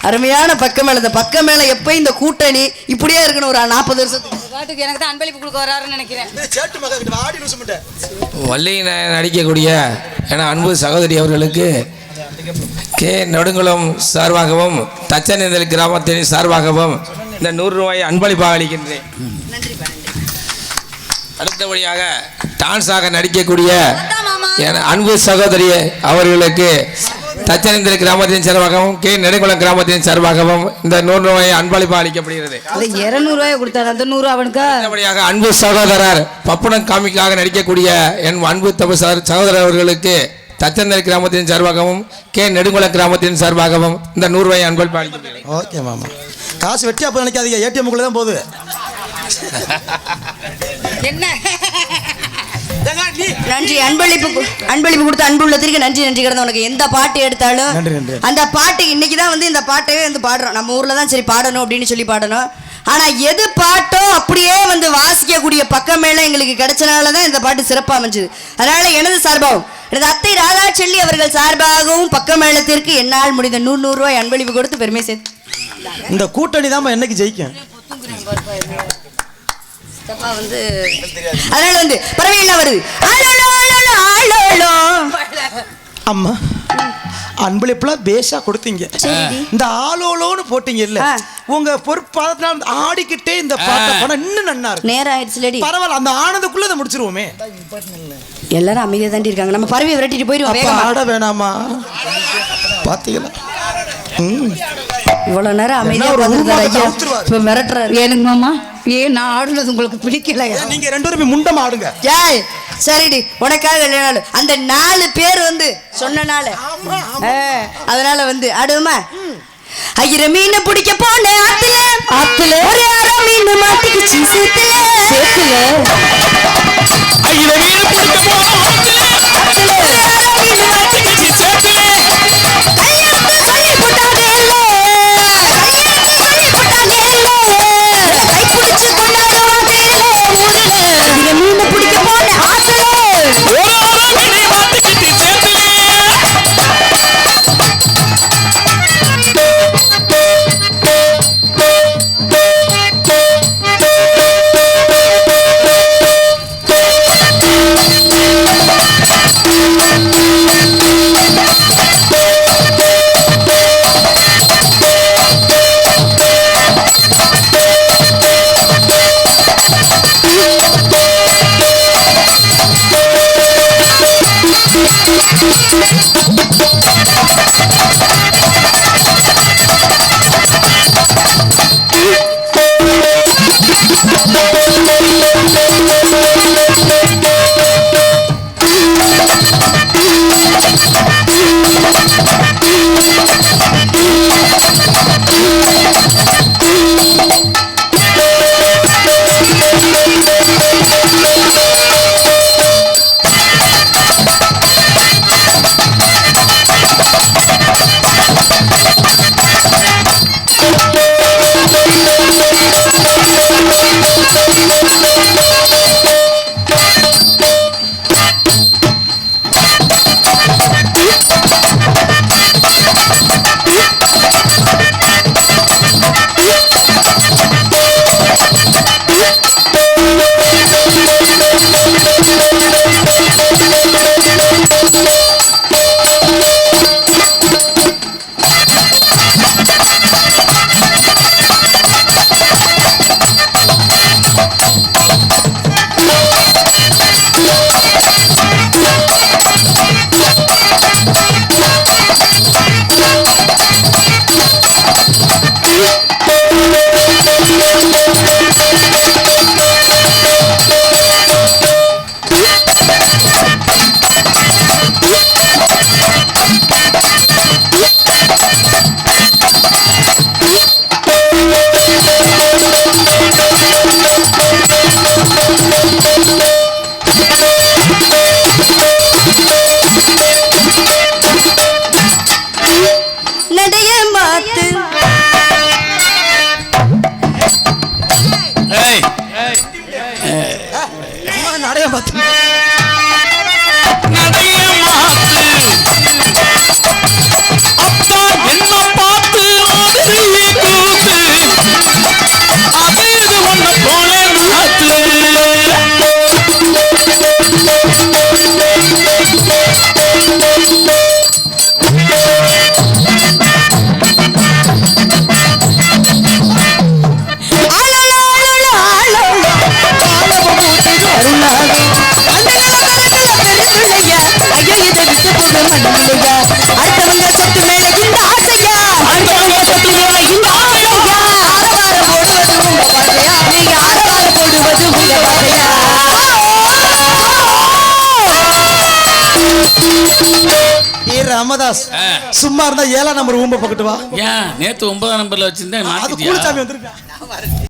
அருமையான பக்கம் மேல. இந்த பக்கம் மேல எப்ப இந்த கூட்டணி இப்படியே இருக்கணும் ஒரு 40 வருஷத்துக்கு. எனக்கு தான் அன்பளிப்பு கொடுக்க வராருன்னு நினைக்கிறேன். வள்ளியின நடிக்கக்கூடிய அன்பு சகோதரி அவர்களுக்கு கே நெடுங்குளம் சார்பாகவும் தச்சநேந்தல் கிராமத்தின் சார்பாகவும் இந்த 100 ரூபாய் அன்பளிப்பாக அளிக்கின்றேன். அடுத்தபடியாக டான்ஸாக நடிக்கக்கூடிய அன்பு சகோதரி அவர்களுக்கு தச்சநேந்தல் கிராமத்தின் சார்பாகவும் கே நெடுங்குளம் கிராமத்தின் சார்பாகவும் இந்த 100 ரூபாய் அன்பளிப்பாக அளிக்கப்படுகிறது. 200 ரூபாய் கொடுத்தாரு, அந்த 100 அவனுக்கு. அடுத்தபடியாக அன்பு சகோதரர் பப்புனம் காமிக்காக நடிக்கக்கூடிய என் அன்பு சகோதரர் அவர்களுக்கு தச்சநேந்தல் கிராமத்தின் சார்பாகவும் கே நெடுங்குளம் கிராமத்தின் சார்பாகவும் இந்த 100 ரூபாய் அன்பளிப்பாக அளிக்கப்படுகிறது. ஓகே மாமா, காசு வெட்டியா போய் நினைக்காதீங்க, ஏடிஎம் தான் போகுது. என்ன நன்றி. அன்பளிப்பு கொடுத்த அன்புள்ளத்திற்கு நன்றி. நன்றி கிடந்த உனக்கு எந்த பாட்டு எடுத்தாலும் அந்த பாட்டு இன்னைக்கு தான் இந்த பாட்டவே பாடுறோம். நம்ம ஊர்ல தான் சரி பாடணும் அப்படின்னு சொல்லி பாடணும். ஆனா எது பாட்டோ அப்படியே வாசிக்கக்கூடிய பக்கம் மேல எங்களுக்கு கிடைச்சனாலதான் இந்த பாட்டு சிறப்பா அமைஞ்சது. அதனால எனது சார்பாகவும் எனது அத்தை ராதா செல்லி அவர்கள் சார்பாகவும் பக்க மேளத்திற்கு என்னால் முடிந்த 100 ரூபாய் அன்பளிப்பு கொடுத்து பெருமை சேர்த்து இந்த கூட்டணி தான் என்னைக்கு ஜெயிக்கும். அதனால பறவை என்ன வருது, அம்மா அன்பளிப்புலாம் பேஷா கொடுத்தீங்க. இந்த ஆலோலோன்னு போட்டீங்க இல்ல, உங்க பொறுப்பாதத்தினால ஆடிக்கிட்டே இந்த பாட்டை பண்ண இன்னும் நன்னா இருக்கு. நேரம் ஆயிடுச்சுலடி. பரவாயில்ல, அந்த ஆனந்தக்குள்ள அதை முடிச்சிருவோமே. எல்லாரும் அமைதியா தாண்டி இருக்காங்க. நம்ம பறவை விரட்டிட்டு போயிடுவோம். அப்ப வேகமா ஆட வேணாமா? பாத்தீங்களா? இவ்வளவு நேரம் அமைதியா உட்கார்ந்திருந்தாரு ஐயா. இப்ப மிரட்டுறாரு. எனக்கு மாமா ஏன் நான் ஆடுனது உங்களுக்கு பிடிக்கலையா? நீங்க ரெண்டு பேரும் முண்டம் ஆடுங்க. ஏய் சரிடி, உனக்காக இல்லைனாலும் அந்த 4 பேர் வந்து சொன்னனால அதனால வந்து ஆடுவோமா? ஐயர மீன் பிடிக்க போன ஆத்துல ஒரு அரை மீன் மாட்டிக்கிச்சு சேத்துல. ஐயர மீன் பிடிக்க போன ஆத்துல ஒரு அரை மீன் மாட்டிக்கிச்சு சேத்துல. கையெழுத்து சொல்லி போட்டானே இல்ல, கையெழுத்து சொல்லி போட்டானே இல்ல, கை பிடிச்சு கொண்டாடுவாங்க ஊருல. ஐயர மீன் பிடிக்க போன ஆத்துல ஒரு அரை மீன் மாட்டிக்கிச்சு சேத்துல. அடுத்தவங்க சொத்து மேல இந்த ஆசையா, அடுத்தவங்க சொத்து மேல இந்த ஆசையா, ஆரவாரம் போடுவது உங்க பாசையா, நீங்க ஆரவாரம் போடுவது உங்க பாசையா. ஏ ராமதாஸ், சும்மா இருந்தா 7ஆம் நம்பர் ஊம்ப பக்கத்து வா. ஏன் நேத்து 9ஆம் நம்பர்ல வச்சிருந்தேன், அது கூலிச்சாமி வந்திருக்கா.